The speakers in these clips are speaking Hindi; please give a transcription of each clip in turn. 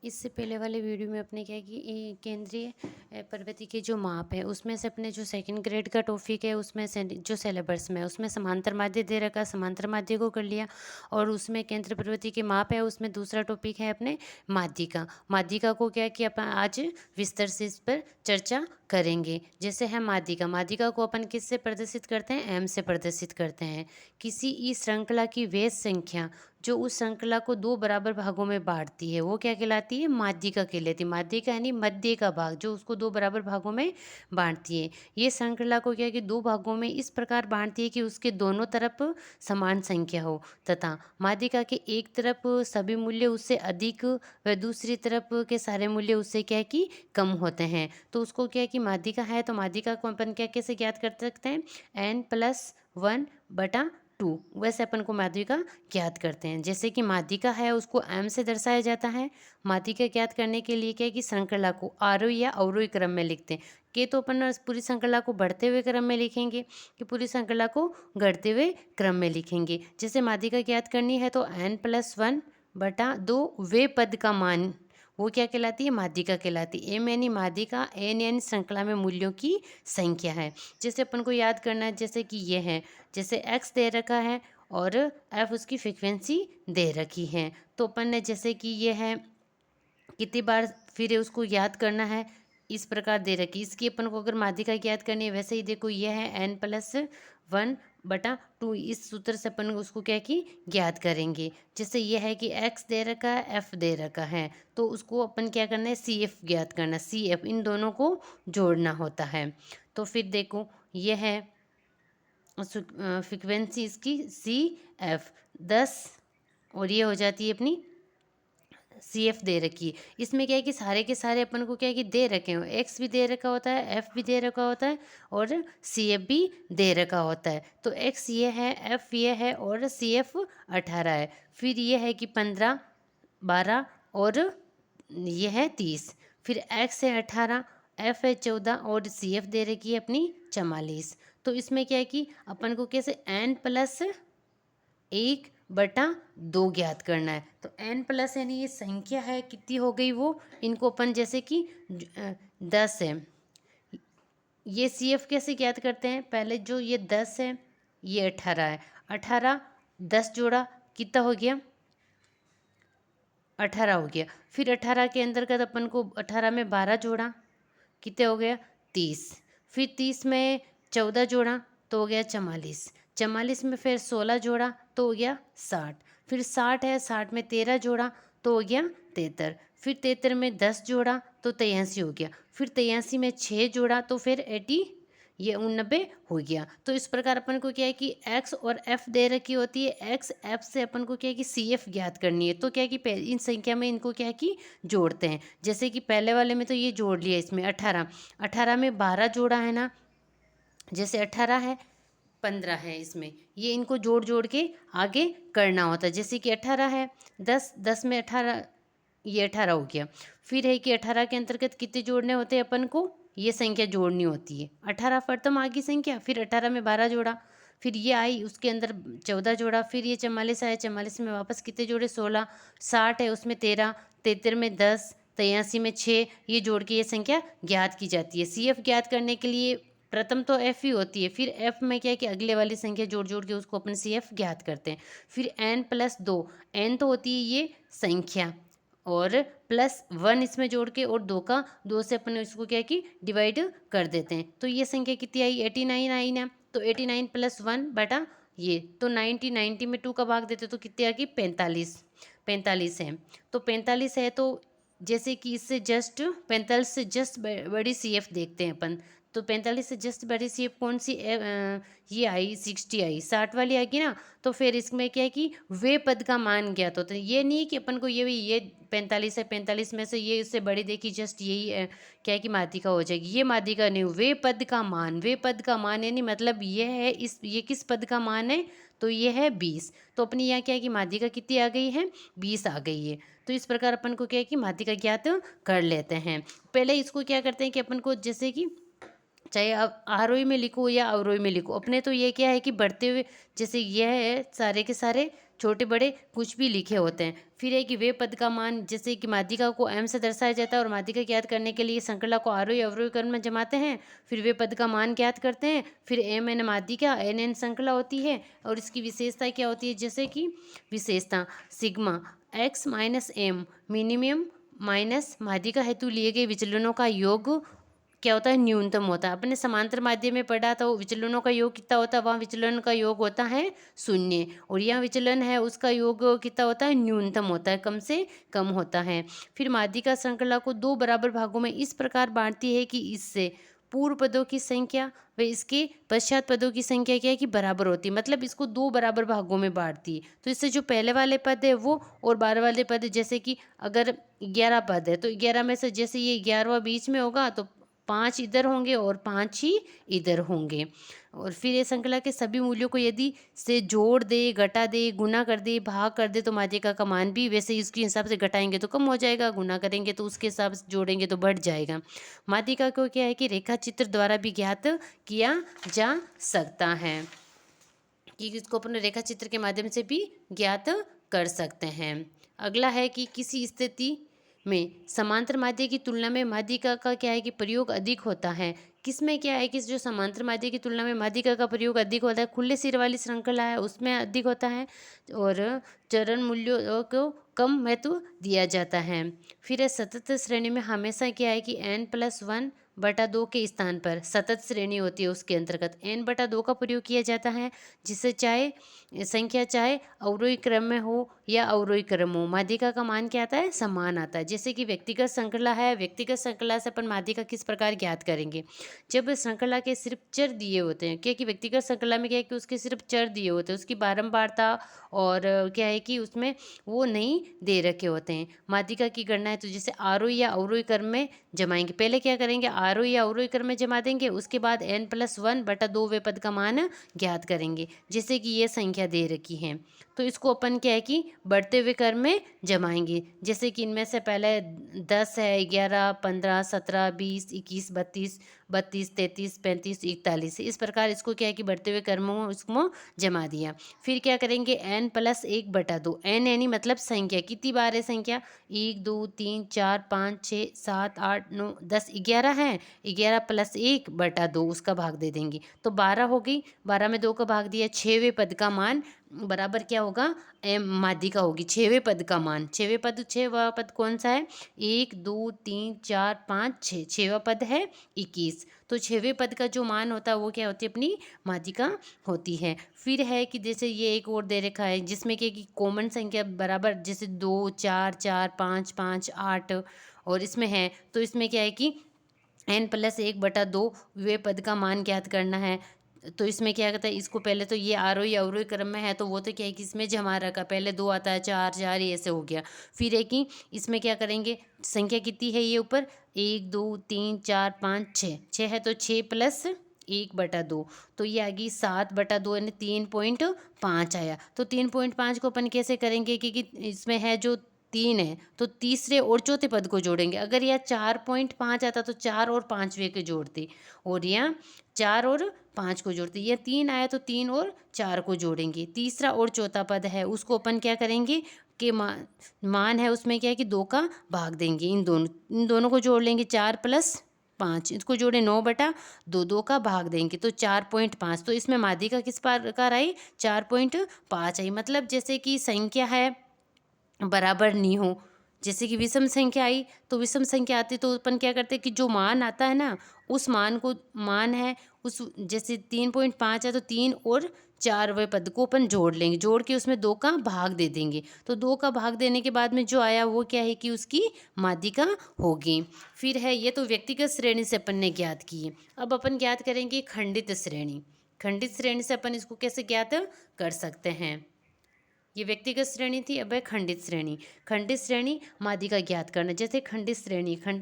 इससे पहले वाले वीडियो में अपने क्या है कि केंद्रीय प्रवृत्ति के जो माप है उसमें से अपने जो सेकंड ग्रेड का टॉपिक है उसमें से जो सिलेबस में उसमें समांतर माध्य दे रखा, समांतर माध्य को कर लिया। और उसमें केंद्र प्रवृत्ति के माप है, उसमें दूसरा टॉपिक है अपने माध्यिका। माध्यिका को क्या कि अपन आज विस्तार से इस पर चर्चा करेंगे। जैसे है माध्यिका, माध्यिका को अपन किससे प्रदर्शित करते हैं? एम से प्रदर्शित करते हैं। किसी इस श्रृंखला की वे संख्या जो उस श्रृंखला को दो बराबर भागों में बांटती है वो क्या कहलाती है? माध्यिका कहलाती है। माध्यिका यानी मध्य का भाग जो उसको दो बराबर भागों में बांटती है। ये श्रृंखला को क्या है कि दो भागों में इस प्रकार बांटती है कि उसके दोनों तरफ समान संख्या हो, तथा माध्यिका के एक तरफ सभी मूल्य उससे अधिक व दूसरी तरफ के सारे मूल्य उससे क्या है कि कम होते हैं। तो उसको क्या है कि माध्यिका है, तो माध्यिका को अपन क्या कैसे ज्ञात कर सकते हैं? n+1/2 वैसे अपन को माध्यिका ज्ञात करते हैं। जैसे कि माध्यिका है उसको m से दर्शाया जाता है। माध्यिका ज्ञात करने के लिए क्या है कि श्रृंखला को आरोही या अवरोही क्रम में लिखते हैं। कि तो अपन पूरी श्रृंखला को बढ़ते हुए क्रम में लिखेंगे कि पूरी श्रृंखला को घटते हुए क्रम में लिखेंगे। जैसे माध्यिका ज्ञात करनी है तो n+1/2 वे पद का मान वो क्या कहलाती है? माध्यिका कहलाती है। एम यानी माध्यिका, एन यानी श्रृंखला में मूल्यों की संख्या है। जैसे अपन को याद करना है, जैसे कि ये है, जैसे x दे रखा है और f उसकी फ्रिक्वेंसी दे रखी है। तो अपन ने जैसे कि ये है कितनी बार फिर उसको याद करना है, इस प्रकार दे रखी। इसकी अपन को अगर माध्यिका याद करनी है वैसे ही देखो ये है n+1/2। इस सूत्र से अपन उसको क्या कि ज्ञात करेंगे। जैसे ये है कि x दे रखा है, f दे रखा है, तो उसको अपन क्या करना है? CF ज्ञात करना। CF इन दोनों को जोड़ना होता है। तो फिर देखो ये है फ्रिक्वेंसी इसकी CF 10 और ये हो जाती है अपनी CF दे रखी है। इसमें क्या है कि सारे के सारे अपन को क्या है कि दे रखे हो, x भी दे रखा होता है, f भी दे रखा होता है और CF भी दे रखा होता है। तो x ये है, f ये है और CF 18 है। फिर ये है कि 15, 12 और ये है 30। फिर x है 18, f है 14 और CF दे रखी है अपनी 44। तो इसमें क्या है कि अपन को कैसे n+1/2 ज्ञात करना है। तो n प्लस यानी ये संख्या है कितनी हो गई वो, इनको अपन जैसे कि 10 है। ये CF कैसे ज्ञात करते हैं? पहले जो ये 10 है ये 18 है। 18 10 जोड़ा कितना हो गया? 18 हो गया। फिर 18 के अंतर्गत अपन को 18 में 12 जोड़ा कितने हो गया? 30। फिर 30 में 14 जोड़ा तो हो गया 44। 44 में फिर 16 जोड़ा तो हो गया 60। फिर 60 है, 60 में 13 जोड़ा तो हो गया 73। फिर 73 में 10 जोड़ा तो 83 हो गया। फिर 83 में 6 जोड़ा तो फिर 80 ये 89 हो गया। तो इस प्रकार अपन को क्या है कि x और f दे रखी होती है। x f से अपन को क्या है कि CF ज्ञात करनी है। तो क्या है कि इन संख्या में इनको क्या है कि जोड़ते हैं। जैसे कि पहले वाले में तो ये जोड़ लिया, इसमें 18, 18 में 12 जोड़ा है ना, जैसे 18 है 15 है, इसमें ये इनको जोड़ जोड़ के आगे करना होता है। जैसे कि 18 है 10, 10 में 18 ये 18 हो गया। फिर है कि 18 के अंतर्गत कितने जोड़ने होते हैं अपन को? ये संख्या जोड़नी होती है। 18 प्रथम आ गई संख्या, फिर 18 में 12 जोड़ा, फिर ये आई उसके अंदर 14 जोड़ा, फिर ये 44 आया, 44 में वापस कितने जोड़े? 16। 60 है उसमें 13, 73 में 10, 83 में 6, ये जोड़ के ये संख्या ज्ञात की जाती है। CF ज्ञात करने के लिए प्रथम तो f ही होती है, फिर f में क्या है कि अगले वाली संख्या जोड़ जोड़ के उसको अपन CF ज्ञात करते हैं। फिर n+2, n तो होती है ये संख्या और +1 इसमें जोड़ के और 2 से अपन इसको क्या है कि डिवाइड कर देते हैं। तो ये संख्या कितनी आई? 89 आई ना। तो 89 + 1 बटा ये तो 90, 90 में 2 का भाग देते तो कितनी आ गई? 45। 45 है तो 45 है तो जैसे कि इससे जस्ट 45 से जस्ट बड़ी CF देखते हैं अपन। तो 45 से जस्ट बड़ी CF कौन सी? ये आई 60 आई, 60 वाली आएगी ना। तो फिर इसमें क्या है कि वे पद का मान ज्ञात होता है। ये नहीं कि अपन को ये 45 है, 45 में से ये इससे बड़ी देखी जस्ट यही क्या है कि माध्यिका हो जाएगी। ये माध्यिका नहीं, वे पद का मान, वे पद का मान यानी मतलब ये है ये किस पद का मान है? तो ये है 20। तो अपनी यहाँ क्या है कि माध्यिका कितनी आ गई है? 20 आ गई है। तो इस प्रकार अपन को क्या है कि माध्यिका ज्ञात कर लेते हैं। पहले इसको क्या करते हैं कि अपन को जैसे कि चाहे आप आरोही में लिखो या अवरोही में लिखो, अपने तो ये क्या है कि बढ़ते हुए, जैसे ये है सारे के सारे छोटे बड़े कुछ भी लिखे होते हैं। फिर है कि वे पद का मान, जैसे कि माध्यिका को m से दर्शाया जाता है और माध्यिका ज्ञात करने के लिए श्रृंखला को आरोही अवरोही क्रम में जमाते हैं। फिर वे पद का मान ज्ञात करते हैं। फिर mn माध्यिका nn श्रृंखला होती है और इसकी विशेषता क्या होती है, जैसे कि विशेषता sigma x minus M minimum minus माध्यिका हेतु लिए गए विचलनों का योग क्या होता है, न्यूनतम होता है। अपने समांतर माध्यम में पढ़ा तो विचलनों का योग कितना होता है, वहाँ विचलन का योग होता है 0 और यहाँ विचलन है उसका योग कितना होता है, न्यूनतम होता है, कम से कम होता है। फिर माध्यिका श्रृंखला को 2 बराबर भागों में इस प्रकार बांटती है कि इससे पूर्व पदों की संख्या व इसके पश्चात पदों की संख्या क्या है कि बराबर होती है, मतलब इसको 2 बराबर भागों में बांटती है। तो इससे जो पहले वाले पद है वो और 12 वाले पद, जैसे कि अगर 11 पद है तो 11 में से जैसे ये 11वां बीच में होगा तो 5 इधर होंगे और 5 ही इधर होंगे। और फिर ये श्रृंखला के सभी मूल्यों को यदि से जोड़ दे, घटा दे, गुना कर दे, भाग कर दे तो माध्यिका का मान भी वैसे ही उसके हिसाब से घटाएंगे तो कम हो जाएगा, गुना करेंगे तो उसके हिसाब से जोड़ेंगे तो बढ़ जाएगा। माध्यिका को क्या है कि रेखा चित्र द्वारा भी ज्ञात किया जा सकता है, कि इसको अपने रेखा चित्र के माध्यम से भी ज्ञात कर सकते हैं। अगला है कि किसी स्थिति में समांतर माध्य की तुलना में माध्यिका का क्या है कि प्रयोग अधिक होता है। किसमें क्या है कि जो समांतर माध्य की तुलना में माध्यिका का प्रयोग अधिक होता है, खुले सिर वाली श्रृंखला है उसमें अधिक होता है और चरण मूल्यों को कम महत्व दिया जाता है। फिर सतत श्रेणी में हमेशा क्या है कि n+1/2 के स्थान पर सतत श्रेणी होती है, उसके अंतर्गत n/2 का प्रयोग किया जाता है, जिससे चाहे संख्या चाहे अवरोही क्रम में हो या अवरोही क्रम हो, माध्यिका का मान क्या आता है, समान आता है। जैसे कि व्यक्तिगत श्रृंखला है, व्यक्तिगत श्रृंखला से अपन माध्यिका किस प्रकार ज्ञात करेंगे, जब श्रृंखला के सिर्फ चर दिए होते हैं, क्या कि व्यक्तिगत श्रृंखला में क्या है कि उसके सिर्फ चर दिए होते हैं, उसकी बारंबारता और क्या है कि उसमें वो नहीं दे रखे होते हैं। माध्यिका की गणना है तो जैसे आरोही या अवरोही क्रम में जमाएंगे, पहले क्या करेंगे, आरोही या अवरोही क्रम में जमा देंगे, उसके बाद n+1/2 वे पद का मान ज्ञात करेंगे, जैसे कि ये संख्या दे रखी है तो इसको अपन क्या है कि बढ़ते हुए क्रम में जमाएंगे। जैसे कि इनमें से पहले 10 है, 11, 15, 17, 20, 21, 32, 33, 35, 41, इस प्रकार इसको क्या है कि बढ़ते हुए क्रमों में इसको जमा दिया। फिर क्या करेंगे, n+1/2, n यानी मतलब संख्या, कितनी बार है संख्या, 1 2 3 4 5 6 7 8 9 10 11 है, 11 + 1/2 उसका भाग दे देंगे तो 12 हो गई, 12 में 2 का भाग दिया, 6वें पद का मान बराबर क्या होगा, माध्यिका होगी 6वें पद का मान। 6वां पद कौन सा है, 1 2 3 4 5 6, 6वां पद है 21, तो 6वें पद का जो मान होता है वो क्या होती है, अपनी माध्यिका होती है। फिर है कि जैसे ये एक और दे रखा है जिसमें क्या कि कॉमन संख्या बराबर, जैसे 2 4 4 5 5 8 और इसमें है तो इसमें क्या है कि n+1/2 वे पद का मान ज्ञात करना है। तो इसमें क्या कहता है, इसको पहले तो ये आरोही अवरोही क्रम में है तो वो तो क्या है कि इसमें जमा रखा, पहले 2 आता है, 4 4 ये ऐसे हो गया। फिर है कि इसमें क्या करेंगे, संख्या कितनी है ये ऊपर, 1 2 3 4 5 6 है तो 6 + 1/2 तो ये आ गई 7/2 यानी 3.5 आया। तो 3.5 को अपन कैसे करेंगे, क्योंकि इसमें है जो 3 है तो तीसरे और चौथे पद को जोड़ेंगे। अगर यह 4.5 आता तो 4 और 5वें को जोड़ते और यहाँ 4 और 5 को जोड़ते, यह 3 आया तो 3 और 4 को जोड़ेंगे। तीसरा और चौथा पद है उसको अपन क्या करेंगे कि मान है उसमें क्या है कि 2 का भाग देंगे, इन दोनों को जोड़ लेंगे, 4 + 5 इसको जोड़े 9/2, 2 का भाग देंगे तो 4.5। तो इसमें माध्यिका किस प्रकार आई, 4.5 आई। मतलब जैसे कि संख्या है बराबर नहीं हो, जैसे कि विषम संख्या आई तो विषम संख्या आती तो अपन क्या करते कि जो मान आता है ना उस मान को, मान है उस, जैसे 3.5 है तो 3 और 4वें पद को अपन जोड़ लेंगे, जोड़ के उसमें 2 का भाग दे देंगे तो 2 का भाग देने के बाद में जो आया वो क्या है कि उसकी माध्यिका होगी। फिर है ये तो व्यक्तिगत श्रेणी से अपन ने ज्ञात की है। अब अपन ज्ञात करेंगे खंडित श्रेणी। खंडित श्रेणी से अपन इसको कैसे ज्ञात कर सकते हैं, ये व्यक्तिगत श्रेणी थी, अब है खंडित श्रेणी। खंडित श्रेणी माध्यिका ज्ञात करना, जैसे खंडित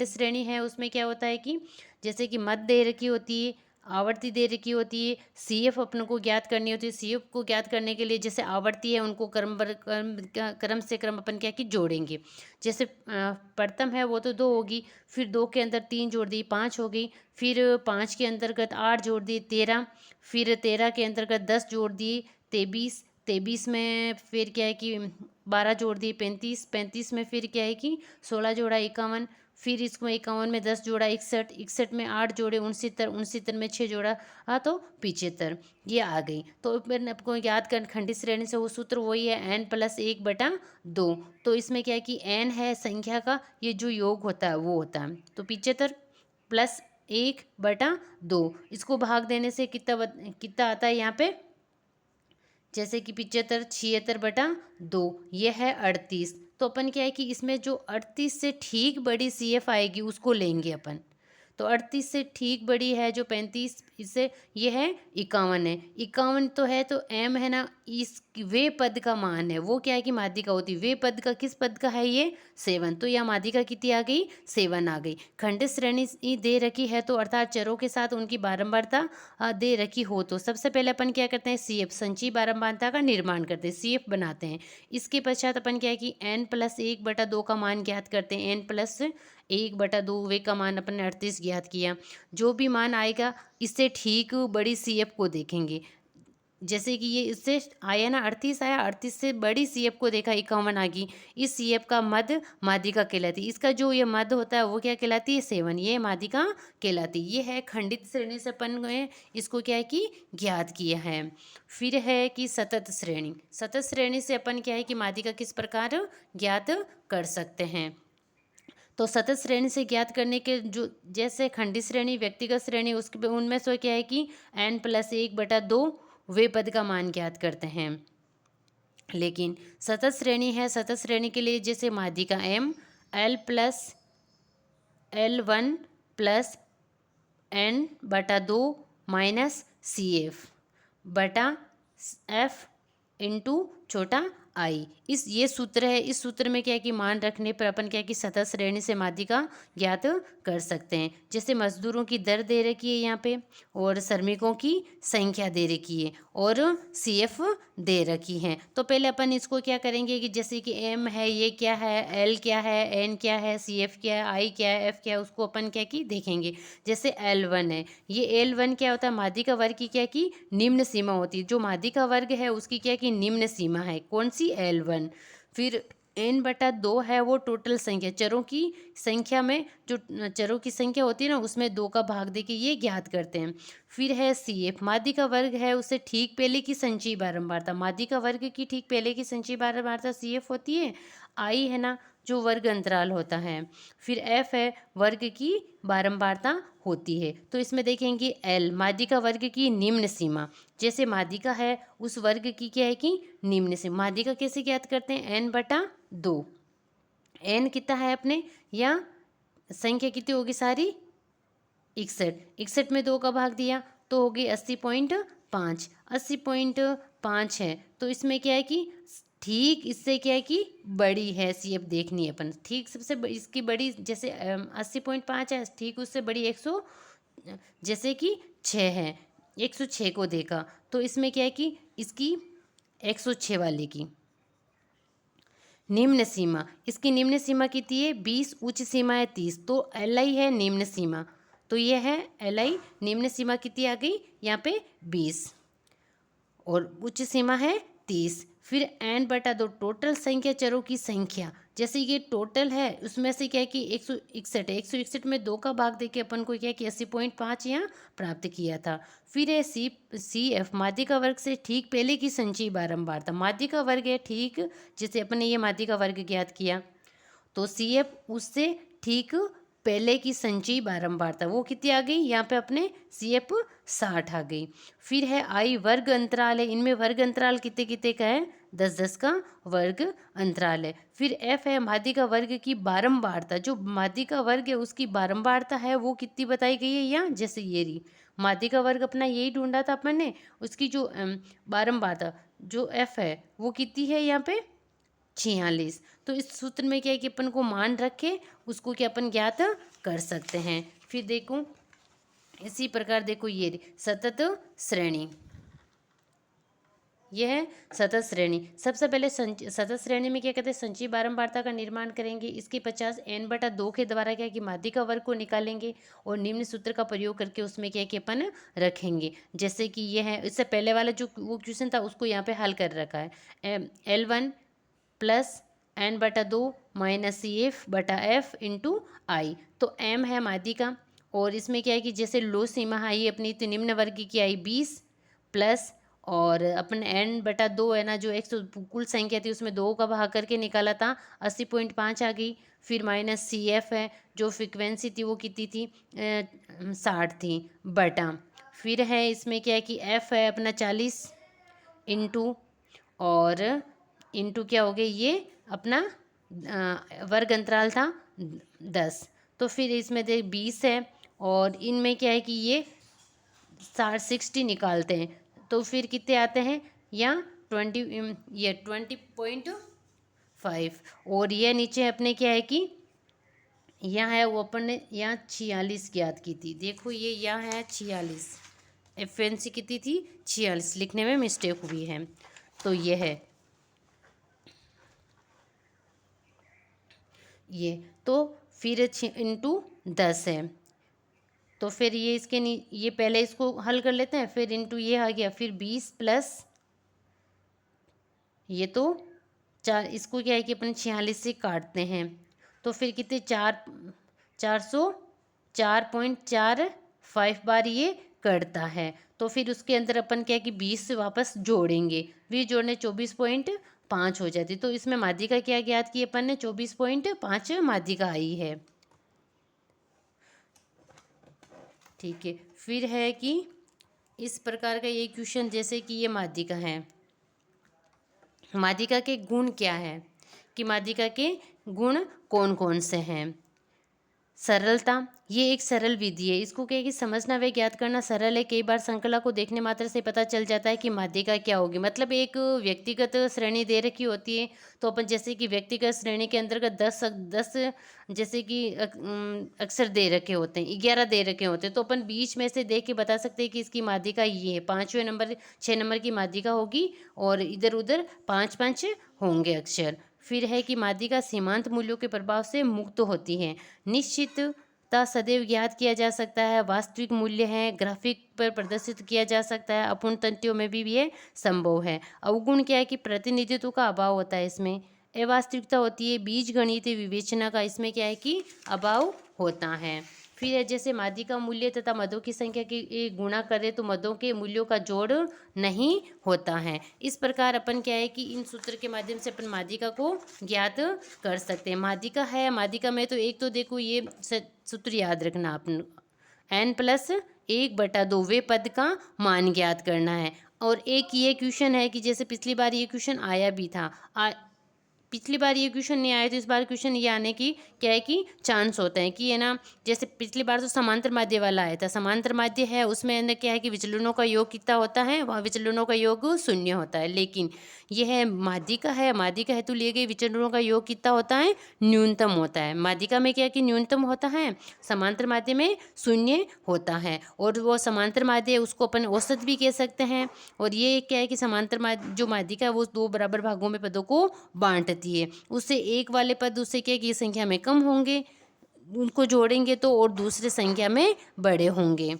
श्रेणी है उसमें क्या होता है कि जैसे कि मद दे रखी होती है, आवर्ती दे रखी होती है, CF अपन को ज्ञात करनी होती है। CF को ज्ञात करने के लिए जैसे आवर्ती है उनको क्रम से क्रम अपन क्या कि जोड़ेंगे। जैसे प्रथम है वो तो 2 होगी, फिर 2 के अंदर 3 जोड़ दी 5 हो गई, फिर 5 के अंतर्गत 8 जोड़ दिए 13, फिर 13 के अंतर्गत 10 जोड़ दिए 23, 23 में फिर क्या है कि 12 जोड़ दिए 35, 35 में फिर क्या है कि 16 जोड़ा 51, फिर इसको 51 में 10 जोड़ा 61, 61 में 8 जोड़े 69, 69 में 6 जोड़ा तो 75, ये आ गई। तो फिर आपको याद कर खंडित श्रेणी से वो सूत्र वही है n+1/2। तो इसमें क्या है कि n है संख्या का ये जो योग होता है वो होता है, तो 75 + 1/2, इसको भाग देने से कितना आता है यहाँ पे, जैसे कि 75 76/2, ये है 38। तो अपन क्या है कि इसमें जो 38 से ठीक बड़ी CF आएगी उसको लेंगे अपन। तो 38 से ठीक बड़ी है जो 35, इससे ये है 51 है, 51 तो है, तो m है ना, इस वे पद का मान है, वो क्या है कि माध्यिका होती है, वे पद का किस पद का है ये 7, तो यह माध्यिका कितनी आ गई 7 आ गई। खंडित श्रेणी दे रखी है तो अर्थात चरों के साथ उनकी बारंबारता दे रखी हो तो सबसे पहले अपन क्या करते हैं CF संचयी बारंबारता का निर्माण करते हैं, CF बनाते हैं। इसके पश्चात अपन क्या है कि n+1/2 का मान ज्ञात करते हैं, n+1/2 वे का मान अपन ने 38 ज्ञात किया। जो भी मान आएगा इससे ठीक बड़ी CF को देखेंगे, जैसे कि ये इससे आया ना 38 आया, 38 से बड़ी CF को देखा 51 आ गई, इस CF का मध्य माध्यिका कहलाती है। इसका जो ये मध्य होता है वो क्या कहलाती है 7, ये माध्यिका कहलाती है। ये है खंडित श्रेणी से अपन ने इसको क्या है कि ज्ञात किया है। फिर है कि सतत श्रेणी, सतत श्रेणी से अपन क्या है कि माध्यिका किस प्रकार ज्ञात कर सकते हैं। तो सतत श्रेणी से ज्ञात करने के जो जैसे खंडित श्रेणी व्यक्तिगत श्रेणी उसके उनमें से क्या है कि n+1/2 वे पद का मान ज्ञात करते हैं। लेकिन सतत श्रेणी है, सतत श्रेणी के लिए जैसे माध्यिका m l+l1 + n/2 - CF बटा F इंटू छोटा आई, इस ये सूत्र है। इस सूत्र में क्या है कि मान रखने पर अपन क्या है कि सतत श्रेणी से माध्यिका ज्ञात कर सकते हैं। जैसे मजदूरों की दर दे रखी है यहाँ पे, और श्रमिकों की संख्या दे रखी है, और CF दे रखी है। तो पहले अपन इसको क्या करेंगे कि जैसे कि M है, ये क्या है, L क्या है, N क्या है, CF क्या है, I क्या है, F क्या है, उसको अपन क्या कि देखेंगे। जैसे L1 है, ये L1 क्या होता है, माध्यिका वर्ग की क्या कि निम्न सीमा होती है। जो माध्यिका वर्ग है उसकी क्या कि निम्न सीमा है, कौन सी L1। फिर n/2 है वो टोटल संख्या, चरों की संख्या में जो चरों की संख्या होती है ना उसमें 2 का भाग देके ये ज्ञात करते हैं। फिर है CF, माध्यिका वर्ग है उससे ठीक पहले की संचयी बारंबारता, माध्यिका वर्ग की ठीक पहले की संचयी बारंबारता CF होती है। I है ना जो वर्ग अंतराल होता है। फिर F है वर्ग की बारंबारता होती है। तो इसमें देखेंगे L माध्यिका वर्ग की निम्न सीमा, जैसे माध्यिका है उस वर्ग की क्या है कि निम्न सीमा। माध्यिका कैसे ज्ञात करते हैं, n/2, n कितना है अपने, या संख्या कितनी होगी सारी 61, 61 में 2 का भाग दिया तो होगी 80.5, 80.5 है। तो इसमें क्या है कि ठीक इससे क्या है कि बड़ी है CF देखनी है अपन, ठीक सबसे इसकी बड़ी जैसे 80.5 है, ठीक उससे बड़ी 100 जैसे कि 6 है, 106 को देखा तो इसमें क्या है कि इसकी 106 वाले की निम्न सीमा, इसकी निम्न सीमा कितनी है 20, उच्च सीमा है 30, तो LI है निम्न सीमा, तो ये है LI निम्न सीमा कितनी आ गई यहाँ पे 20, और उच्च सीमा है 30। फिर n/2 टोटल संख्या चरों की संख्या, जैसे ये टोटल है उसमें से क्या है कि 161 है, 161 में 2 का भाग देके अपन को क्या है कि 80.5 यहाँ प्राप्त किया था। फिर है CF माध्यिका वर्ग से ठीक पहले की संचयी बारंबारता, माध्यिका वर्ग है ठीक, जैसे अपन ने ये माध्यिका वर्ग ज्ञात किया तो CF उससे ठीक पहले की संचयी बारंबारता वो कितनी आ गई यहाँ पे अपने CF 60 आ गई। फिर है I वर्ग अंतराल है, इनमें वर्ग अंतराल कितने कितने का है 10-10 का वर्ग अंतराल है। फिर F है माध्यिका वर्ग की बारंबारता, जो माध्यिका वर्ग है उसकी बारंबारता है वो कितनी बताई गई है यहाँ, जैसे ये रही माध्यिका वर्ग अपना यही ढूंढा था अपन ने, उसकी जो बारंबारता जो F है वो कितनी है यहाँ पे 46। तो इस सूत्र में क्या है कि अपन को मान रखे उसको क्या अपन ज्ञात कर सकते हैं। फिर देखो इसी प्रकार देखो ये सतत श्रेणी, ये है सतत श्रेणी। सबसे पहले सतत श्रेणी में क्या कहते हैं, संचयी बारंबारता का निर्माण करेंगे। इसके 50n/2 के द्वारा क्या है कि माध्यिका वर्ग को निकालेंगे और निम्न सूत्र का प्रयोग करके उसमें क्या है कि अपन रखेंगे। जैसे कि ये है, इससे पहले वाला जो वो क्वेश्चन था उसको यहाँ पे हल कर रखा है। L1 plus n/2 minus CF/F into आई। तो m है माध्यिका, और इसमें क्या है कि जैसे लो सीमा आई अपनी, तो निम्न वर्ग की आई 20 प्लस, और अपन n/2 है ना, जो एक कुल संख्या थी उसमें 2 का भाग करके निकाला था, 80.5 आ गई। फिर माइनस CF है, जो फ्रिक्वेंसी थी वो कितनी थी, 60 थी बटा। फिर है इसमें क्या है कि F है अपना 40 इंटू, और इंटू क्या हो गया, ये अपना वर्ग अंतराल था 10। तो फिर इसमें देख 20 है, और इनमें क्या है कि ये 60 निकालते हैं तो फिर कितने आते हैं, या 20, ये 20.5। और ये नीचे अपने क्या है कि यहाँ है वो अपन ने यहाँ 46 ज्ञात की थी। देखो ये यहाँ है 46, एफिशिएंसी कितनी थी 46, लिखने में मिस्टेक हुई है। तो ये है ये, तो फिर इंटू 10 है। तो फिर ये ये पहले इसको हल कर लेते हैं, फिर इंटू ये आ गया, फिर 20 प्लस ये, तो 4, इसको क्या है कि अपन 46 से काटते हैं तो फिर कितने 404.45 बार ये करता है। तो फिर उसके अंदर अपन क्या है कि 20 से वापस जोड़ेंगे, 20 जोड़ने 24.5 हो जाती। तो इसमें माध्यिका क्या ज्ञात की अपन ने, 24.5 माध्यिका आई है। ठीक है, फिर है कि इस प्रकार का ये क्वेश्चन, जैसे कि ये माध्यिका है, माध्यिका के गुण क्या है, कि माध्यिका के गुण कौन कौन से हैं। सरलता, ये एक सरल विधि है, इसको क्या है कि समझना व ज्ञात करना सरल है। कई बार संकला को देखने मात्र से पता चल जाता है कि माध्यिका क्या होगी। मतलब एक व्यक्तिगत श्रेणी दे रखी होती है, तो अपन जैसे कि व्यक्तिगत श्रेणी के अंतर्गत 10 जैसे कि अक्षर दे रखे होते हैं, 11 दे रखे होते हैं, तो अपन बीच में से देख के बता सकते हैं कि इसकी माध्यिका ये है, 5वें नंबर 6 नंबर की माध्यिका होगी, और इधर उधर 5 होंगे अक्षर। फिर है कि माध्यिका सीमांत मूल्यों के प्रभाव से मुक्त होती है। निश्चितता सदैव ज्ञात किया जा सकता है, वास्तविक मूल्य है, ग्राफिक पर प्रदर्शित किया जा सकता है, अपूर्ण तंत्रियों में भी ये संभव है। अवगुण क्या है कि प्रतिनिधित्व का अभाव होता है, इसमें अवास्तविकता होती है, बीज गणितीय विवेचना का इसमें क्या है कि अभाव होता है। फिर है जैसे माध्यिका मूल्य तथा मदों की संख्या की गुणा करें तो मदों के मूल्यों का जोड़ नहीं होता है। इस प्रकार अपन क्या है कि इन सूत्र के माध्यम से अपन माध्यिका को ज्ञात कर सकते हैं। माध्यिका है, माध्यिका में तो एक तो देखो ये सूत्र याद रखना, अपन n+1/2 वे पद का मान ज्ञात करना है। और एक ये क्वेश्चन है कि जैसे पिछली बार ये क्वेश्चन आया भी था, पिछली बार ये क्वेश्चन नहीं आया, तो इस बार क्वेश्चन ये आने की क्या है कि चांस होता है कि है ना। जैसे पिछली बार तो समांतर माध्य वाला आया था, समांतर माध्य है उसमें अंदर क्या है कि विचलनों का योग कितना होता है, वहाँ विचलनों का योग 0 होता है। लेकिन यह है माध्यिका है, माध्यिका हेतु लिए गए विचलनों का योग कितना होता है, न्यूनतम होता है। माध्यिका में क्या है कि न्यूनतम होता है, समांतर माध्य में 0 होता है। और वो समांतर माध्य है उसको अपन औसत भी कह सकते हैं। और ये क्या है कि समांतर माध्य जो माध्यिका है वो 2 बराबर भागों में पदों को बांटती है। उससे एक वाले पद उससे क्या है कि संख्या में कम होंगे, उनको जोड़ेंगे तो, और दूसरे संख्या में बड़े होंगे।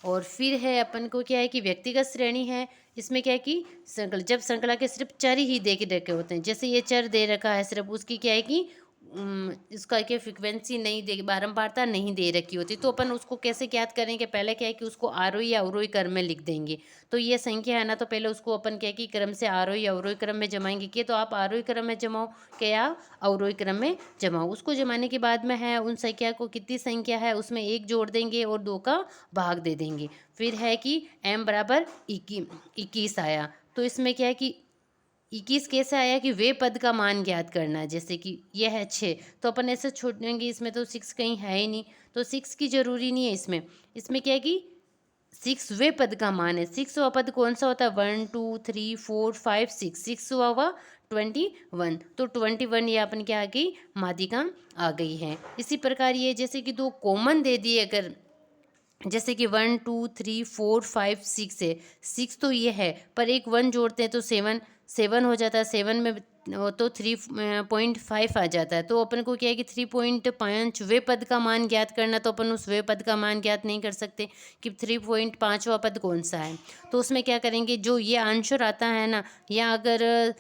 और फिर है अपन को क्या है कि व्यक्तिगत श्रेणी है, इसमें क्या है कि जब श्रृंखला के सिर्फ चर ही दे के रखे होते हैं, जैसे ये चर दे रखा है सिर्फ, उसकी क्या है कि इसका क्या फ्रिक्वेंसी नहीं दे, बारंबारता नहीं दे रखी होती, तो अपन उसको कैसे ज्ञात करेंगे, पहले क्या है कि उसको आरोही या अवरोही क्रम में लिख देंगे। तो ये संख्या है ना, तो पहले उसको अपन क्या है कि क्रम से आरोही या अवरोही क्रम में जमाएंगे, कि तो आप आरोही क्रम में जमाओ क्या आप अवरोही क्रम में जमाओ। उसको जमाने के बाद में है उन संख्या को कितनी संख्या है उसमें 1 जोड़ देंगे और 2 का भाग दे देंगे। फिर है कि m=21 आया, तो इसमें क्या है कि 21 कैसे आया कि वे पद का मान ज्ञात करना है। जैसे कि यह है 6, तो अपन ऐसे छोड़ देंगे, इसमें तो 6 कहीं है ही नहीं, तो 6 की जरूरी नहीं है इसमें। इसमें क्या है कि 6 वे पद का मान है। 6वां पद कौन सा होता है, 1 2 3 4 5 6, 6वां हुआ 21, तो 21 ये अपन क्या आ गई, माध्यिका आ गई है। इसी प्रकार ये जैसे कि 2 कॉमन दे दिए अगर, जैसे कि 1 2 3 4 5 6 है, 6 तो ये है, पर एक 1 जोड़ते हैं तो 7 7 हो जाता है, 7 में तो 3.5 आ जाता है। तो अपन को क्या है कि 3.5 वे पद का मान ज्ञात करना, तो अपन उस वे पद का मान ज्ञात नहीं कर सकते कि 3.5वां पद कौन सा है। तो उसमें क्या करेंगे, जो ये आंसर आता है ना, या अगर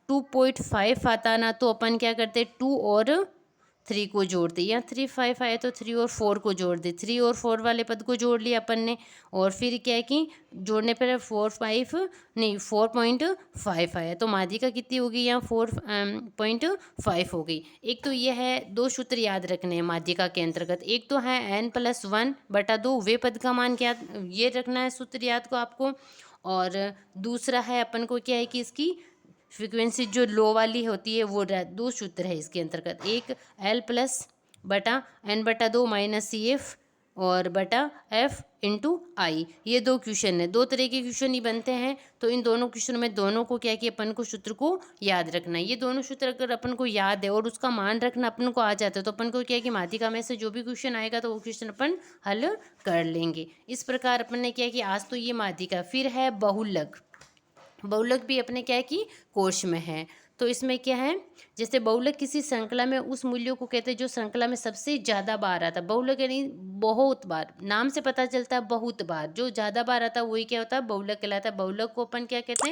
2.5 आता ना, तो अपन क्या करते 2 और 3 को जोड़ते, या 3 5 आए तो 3 और 4 को जोड़ दे, 3 और 4 वाले पद को जोड़ लिया अपन ने, और फिर क्या है कि जोड़ने पर 4.5 आया, तो माध्यिका कितनी होगी, यहाँ 4.5 हो गई। एक तो ये है, दो सूत्र याद रखने हैं माध्यिका के अंतर्गत, एक तो है n+1/2 वे पद का मान क्या, ये रखना है सूत्र याद को आपको, और दूसरा है अपन को क्या है कि इसकी फ्रीक्वेंसी जो लो वाली होती है वो दो सूत्र है इसके अंतर्गत, एक L+/n/2 -CF और बटा F × I। ये दो क्वेश्चन है, दो तरह के क्वेश्चन ही बनते हैं, तो इन दोनों क्वेश्चन में दोनों को क्या कि अपन को सूत्र को याद रखना है। ये दोनों सूत्र अगर अपन को याद है और उसका मान रखना अपन को आ जाता है, तो अपन को क्या है कि माध्यिका में से जो भी क्वेश्चन आएगा तो वो क्वेश्चन अपन हल कर लेंगे। इस प्रकार अपन ने क्या कि आज तो ये माध्यिका, फिर है बहुलक। बहुलक भी अपने क्या है कि कोश में है। तो इसमें क्या है, जैसे बहुलक किसी श्रृंखला में उस मूल्यों को कहते हैं जो श्रृंखला में सबसे ज़्यादा बार आता है। बहुलक यानी बहुत बार, नाम से पता चलता है बहुत बार, जो ज़्यादा बार आता है वही क्या होता है, बहुलक कहलाता है। बहुलक को अपन क्या कहते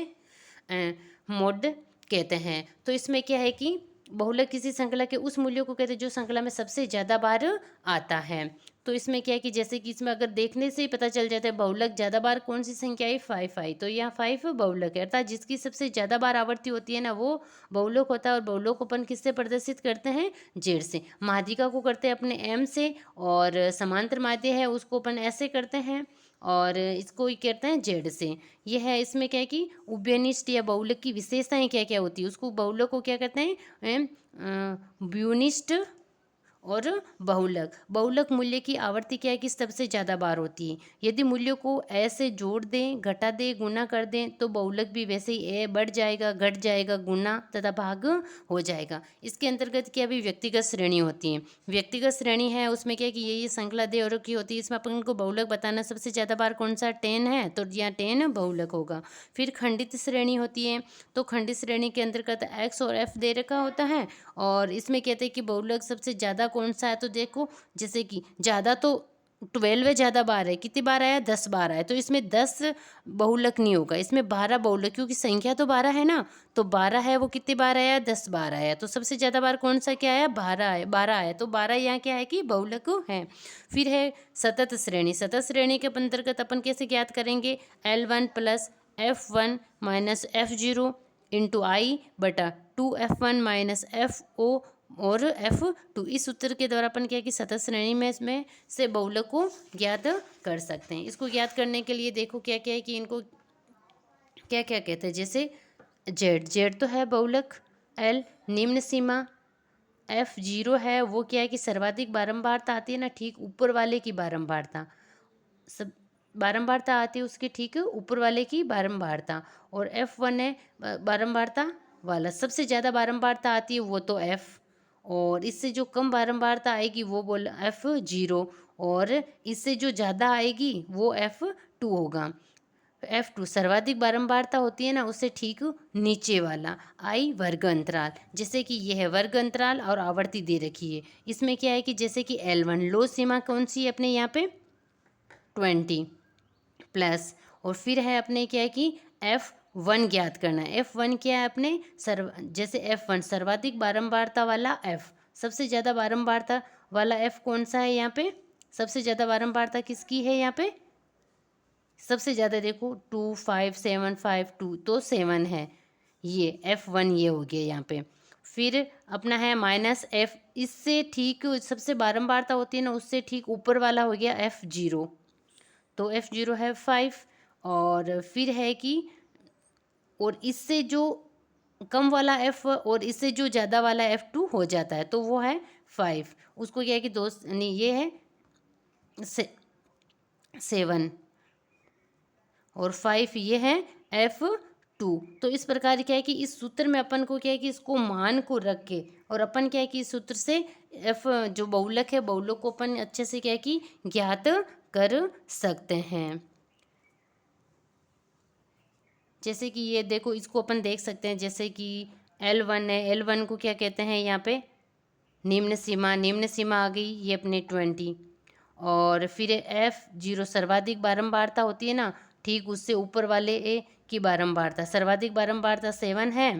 हैं, मोड कहते हैं। तो इसमें क्या है कि बहुलक किसी श्रृंखला के उस मूल्यों को कहते हैं जो श्रृंखला में सबसे ज़्यादा बार आता है। तो इसमें क्या है कि जैसे कि इसमें अगर देखने से ही पता चल जाता है बहुलक ज़्यादा बार कौन सी संख्या है, 5 आई, तो यहाँ 5 बहुलक है, अर्थात जिसकी सबसे ज़्यादा बार आवर्ती होती है ना वो बहुलक होता है। और बहुलक को अपन किससे प्रदर्शित करते हैं, जेड से। माध्यिका को करते हैं अपने एम से, और समांतर माध्य है उसको अपन ऐसे करते हैं, और इसको ही कहते हैं जेड से। ये है, इसमें क्या है कि उभयनिष्ठ या बहुलक की विशेषताएं क्या क्या होती है, उसको बहुलक को क्या कहते हैं, व्यूनिष्ठ और बहुलक। बहुलक मूल्य की आवर्ती क्या है कि सबसे ज़्यादा बार होती है। यदि मूल्यों को ऐसे जोड़ दें, घटा दें, गुना कर दें, तो बहुलक भी वैसे ही ए बढ़ जाएगा, घट जाएगा, गुना तथा भाग हो जाएगा। इसके अंतर्गत क्या भी व्यक्तिगत श्रेणी होती है। व्यक्तिगत श्रेणी है उसमें क्या है कि ये श्रृंखला दे और की होती है, इसमें अपन को बहुलक बताना सबसे ज़्यादा बार कौन सा 10 है, तो यहाँ 10 बहुलक होगा। फिर खंडित श्रेणी होती है, तो खंडित श्रेणी के अंतर्गत एक्स और एफ दे रखा होता है, और इसमें कहते हैं कि बहुलक सबसे ज़्यादा कौन सा है, तो देखो जैसे कि ज़्यादा तो 12 ज़्यादा बार है, कितनी बार आया, 10 बार आया, तो इसमें 10 बहुलक नहीं होगा, इसमें 12 बहुलक, क्योंकि संख्या तो 12 है ना, तो 12 है वो कितनी बार आया, 10 बार आया, तो सबसे ज़्यादा बार कौन सा क्या आया, 12 आया, 12 आया, तो 12 यहाँ क्या है कि बहुलक है। फिर है सतत श्रेणी। सतत श्रेणी के अंतर्गत अपन कैसे ज्ञात करेंगे, L1+F1 -F0 × I बटा 2F1 -FO और F2। इस सूत्र के द्वारा अपन क्या कि सतत श्रेणी में इसमें से बहुलक को ज्ञात कर सकते हैं। इसको ज्ञात करने के लिए देखो क्या क्या है कि इनको क्या क्या कहते हैं, जैसे जेड, जेड तो है बहुलक। एल निम्न सीमा। F0 है वो क्या है कि सर्वाधिक बारंबारता आती है ना, ठीक ऊपर वाले की बारंबारता, सब बारंबारता आती है उसकी ठीक ऊपर वाले की बारंबारता। और F1 है बारंबारता वाला, सबसे ज़्यादा बारंबारता आती है वो तो F, और इससे जो कम बारंबारता आएगी वो बोल F0, और इससे जो ज़्यादा आएगी वो F2 होगा। F2 सर्वाधिक बारंबारता होती है ना, उससे ठीक नीचे वाला I वर्ग अंतराल, जैसे कि यह है वर्ग अंतराल और आवर्ती दे रखी है। इसमें क्या है कि जैसे कि L1 लो सीमा कौन सी है अपने यहाँ पे 20 प्लस, और फिर है अपने क्या है कि F1 ज्ञात करना है। F1 क्या है अपने जैसे F1 सर्वाधिक बारंबारता वाला F, सबसे ज़्यादा बारंबारता वाला F कौन सा है यहाँ पे, सबसे ज़्यादा बारंबारता किसकी है यहाँ पे, सबसे ज़्यादा देखो 2 5 7 5 2, तो 7 है, ये F1 ये हो गया यहाँ पे। फिर अपना है -F, इससे ठीक सबसे बारंबारता होती है ना उससे ठीक ऊपर वाला हो गया F0, तो F0 है 5, और फिर है कि और इससे जो कम वाला F और इससे जो ज़्यादा वाला F2 हो जाता है, तो वो है 5, उसको क्या है कि दोस्त नहीं, ये है 7 और 5 ये है F2। तो इस प्रकार क्या है कि इस सूत्र में अपन को क्या है कि इसको मान को रख के, और अपन क्या है कि इस सूत्र से F जो बहुलक है, बहुलक को अपन अच्छे से क्या है कि ज्ञात कर सकते हैं। जैसे कि ये देखो, इसको अपन देख सकते हैं, जैसे कि L1 है, L1 को क्या कहते हैं यहाँ पे, निम्न सीमा। निम्न सीमा आ गई ये अपने 20। और फिर F0 सर्वाधिक बारंबारता होती है ना, ठीक उससे ऊपर वाले ए की बारंबारता, सर्वाधिक बारंबारता 7 है,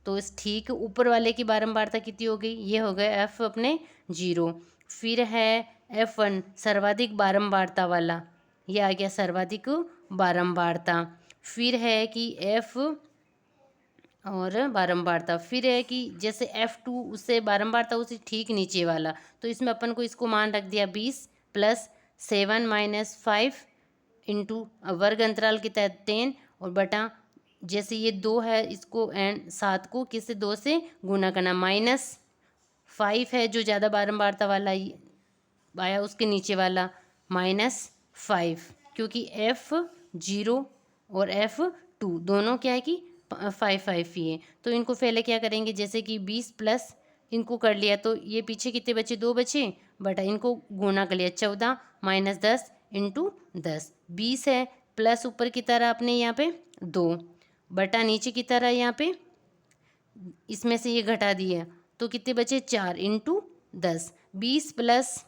तो इस ठीक ऊपर वाले की बारंबारता कितनी हो गई, ये हो गया F अपने 0। फिर है F1 सर्वाधिक बारंबारता वाला, ये आ गया सर्वाधिक बारंबारता। फिर है कि F और बारंबारता, फिर है कि जैसे F2 उससे बारंबारता उसे ठीक नीचे वाला, तो इसमें अपन को इसको मान रख दिया 20 प्लस 7 माइनस 5 इंटू वर्ग अंतराल के तहत 10 और बटा, जैसे ये 2 है इसको एंड 7 को किससे 2 से गुना करना, माइनस 5 है जो ज़्यादा बारंबारता वाला आया उसके नीचे वाला माइनस 5, क्योंकि F0 और F2 दोनों क्या है कि 5 ही है, तो इनको पहले क्या करेंगे, जैसे कि 20 प्लस इनको कर लिया तो ये पीछे कितने बचे, 2 बचे, बटा इनको गुना कर लिया 14 माइनस 10 इंटू 10, 20 है प्लस ऊपर की तरह अपने यहाँ पे 2 बटा नीचे की तरह यहाँ पे इसमें से ये घटा दिया तो कितने बचे 4 इंटू 10, 20 प्लस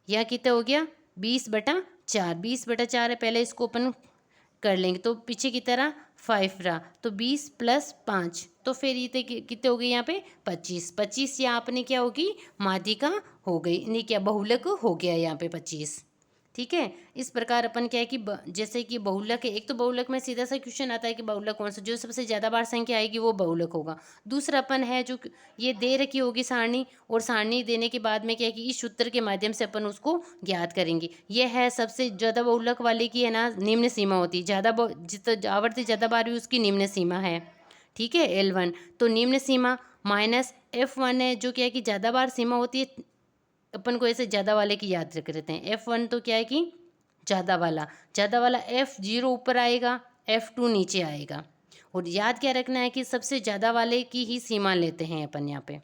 यह कितना हो गया 20/4, 20/4 है, पहले इसको अपन कर लेंगे तो पीछे की तरह 5 रहा, तो 20 प्लस 5, तो फिर ये कितने हो गए यहाँ पे 25, 25 यहाँ अपने क्या होगी माध्यिका हो गई, नहीं क्या बहुलक हो गया यहाँ पे 25। ठीक है, इस प्रकार अपन क्या है कि जैसे कि बहुलक है, एक तो बहुलक में सीधा सा क्वेश्चन आता है कि बहुलक कौन सा, जो सबसे ज़्यादा बार संख्या आएगी वो बहुलक होगा। दूसरा अपन है जो ये दे रखी होगी सारणी, और सारणी देने के बाद में क्या है कि इस सूत्र के माध्यम से अपन उसको ज्ञात करेंगे। ये है सबसे ज़्यादा बहुलक वाले की है ना निम्न सीमा होती है, ज़्यादा जितना आवर्ती ज़्यादा बार हुई उसकी निम्न सीमा है। ठीक है, L1 तो निम्न सीमा माइनस F1 है जो क्या है कि ज़्यादा बार सीमा होती है, अपन को ऐसे ज़्यादा वाले की याद रख लेते हैं। F1 तो क्या है कि ज़्यादा वाला F0 ऊपर आएगा, F2 नीचे आएगा, और याद क्या रखना है कि सबसे ज़्यादा वाले की ही सीमा लेते हैं अपन यहाँ पे।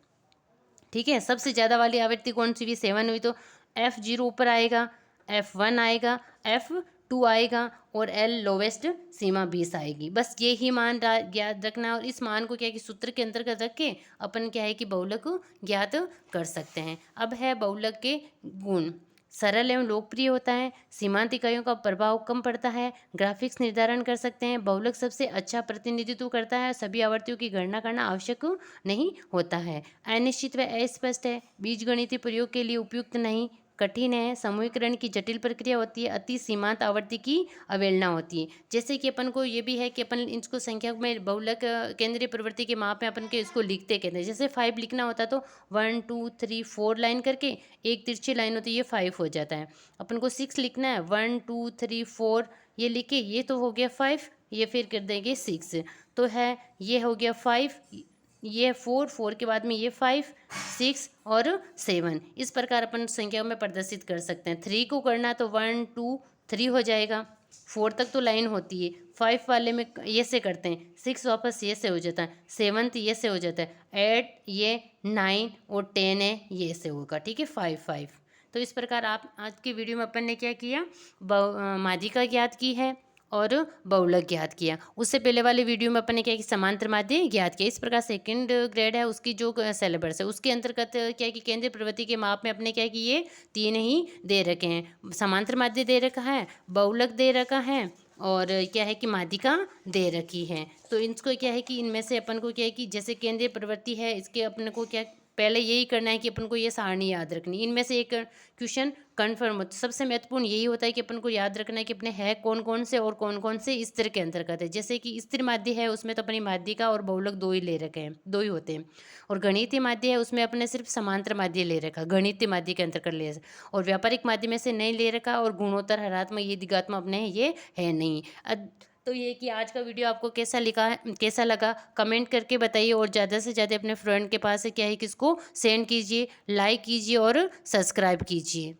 ठीक है, सबसे ज़्यादा वाली आवृत्ति कौन सी हुई 7 हुई, तो F0 ऊपर आएगा, F1 आएगा, F2 आएगा और L लोवेस्ट सीमा 20 आएगी। बस ये ही मान ज्ञात रखना है, और इस मान को क्या है कि सूत्र के अंतर्गत रख के अपन क्या है कि बहुलक ज्ञात कर सकते हैं। अब है बहुलक के गुण, सरल एवं लोकप्रिय होता है, सीमांत इकाइयों का प्रभाव कम पड़ता है, ग्राफिक्स निर्धारण कर सकते हैं, बहुलक सबसे अच्छा प्रतिनिधित्व करता है, सभी आवर्तियों की गणना करना आवश्यक नहीं होता है, अनिश्चित व अस्पष्ट है, बीजगणितीय प्रयोग के लिए उपयुक्त नहीं, कठिन है, समूहीकरण की जटिल प्रक्रिया होती है, अति सीमांत आवर्ती की अवहेलना होती है। जैसे कि अपन को ये भी है कि अपन इसको संख्या में बहुलक केंद्रीय प्रवृत्ति के माप में अपन के इसको लिखते कहते हैं। जैसे 5 लिखना होता तो 1 2 3 4 लाइन करके एक तिरछी लाइन होती है, ये 5 हो जाता है। अपन को 6 लिखना है 1 2 3 4 ये लिखे, ये तो हो गया 5, ये फिर कर देंगे 6, तो है ये हो गया 5, ये 4, 4 के बाद में ये 5 6 और 7, इस प्रकार अपन संख्याओं में प्रदर्शित कर सकते हैं। 3 को करना तो 1 2 3 हो जाएगा, 4 तक तो लाइन होती है, 5 वाले में ये से करते हैं, 6 वापस ये से हो जाता है, 7 ये से हो जाता है, 8 ये 9 और 10 है ये से होगा। ठीक है, 5 5। तो इस प्रकार आप आज की वीडियो में अपन ने क्या किया, माध्यिका ज्ञात की है और बहुलक ज्ञात किया। उससे पहले वाले वीडियो में अपन ने क्या कि समांतर माध्य ज्ञात किया। इस प्रकार सेकंड ग्रेड है उसकी जो सिलेबस है उसके अंतर्गत क्या है कि केंद्रीय प्रवृत्ति के माप में अपने क्या है कि ये 3 ही दे रखे हैं, समांतर माध्य दे रखा है, बहुलक दे रखा है और क्या है कि माध्यिका दे रखी है। तो इनको क्या है कि इनमें से अपन को क्या है कि जैसे केंद्रीय प्रवृत्ति है इसके अपन को क्या पहले यही करना है कि अपन को ये सारणी याद रखनी, इनमें से एक क्वेश्चन कन्फर्म हो। सबसे महत्वपूर्ण यही होता है कि अपन को याद रखना है कि अपने है कौन कौन से और कौन कौन से स्थिर के अंतर्गत है। जैसे कि स्थिर माध्य है उसमें तो अपनी माध्यिका और बहुलक 2 ही ले रखे हैं, 2 ही होते हैं, और गणितीय माध्य है उसमें अपने सिर्फ समांतर माध्य ले रखा, गणितीय माध्य के अंतर्गत ले, और व्यापारिक माध्य में से नहीं ले रखा, और गुणोत्तर हरात्मक ये दिगात्मक अपने ये है नहीं। तो ये कि आज का वीडियो आपको कैसा लगा कमेंट करके बताइए, और ज़्यादा से ज़्यादा अपने फ्रेंड के पास क्या है कि इसको सेंड कीजिए, लाइक कीजिए और सब्सक्राइब कीजिए।